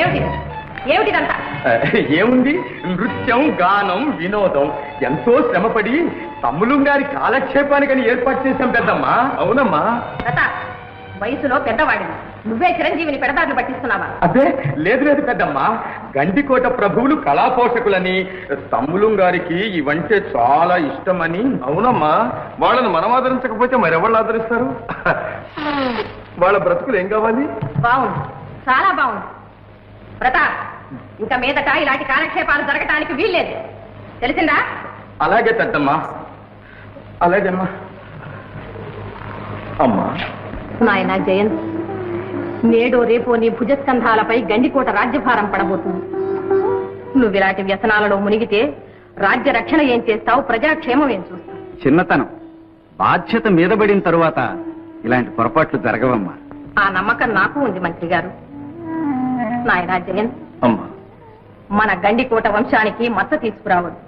ఏమిటిదంతా? ఏముంది, నృత్యం, గానం, వినోదం ఎంతో శ్రమపడి తమ్ములు గారి కాలక్షేపానికని ఏర్పాటు చేశాం పెద్దమ్మా. అవునమ్మా. వయసులో పెద్దవాడిని, నువ్వే చిరంజీవిని పెడదారులు పట్టిస్తున్నావా? అదే లేదు లేదు పెద్దమ్మా, గండికోట ప్రభువులు కళాపోషకులని, తమ్ములు గారికి ఇవంటే చాలా ఇష్టమని. అవునమ్మా, వాళ్ళని మనం ఆదరించకపోతే మరెవళ్ళు ఆదరిస్తారు? వాళ్ళ బ్రతుకులు ఏం కావాలి? బాగుంది, చాలా బాగుంది. ప్రతాప్, ఇంకా మీదట ఇలాంటి కాలక్షేపాలు జరగటానికి వీల్లేదు, తెలిసిందా? అలాగే పెద్దమ్మా, అలాగేమ్మా. అమ్మా. నాయన జయంత్, నేడో రేపో నీ భుజస్కంధాలపై గండికోట రాజ్యభారం పడబోతుంది. నువ్వు ఇలాంటి వ్యసనాలలో మునిగితే రాజ్య రక్షణ ఏం చేస్తావు, ప్రజాక్షేమం ఏం చూస్తావు? చిన్నతనం, బాధ్యత మీదబడిన తరువాత ఇలాంటి పొరపాట్లు జరగవమ్మా. ఆ నమ్మకం నాకు ఉంది మంత్రి గారు. నాయన జయంత్, అమ్మా, మన గండికోట వంశానికి మచ్చ తీసుకురావద్దు.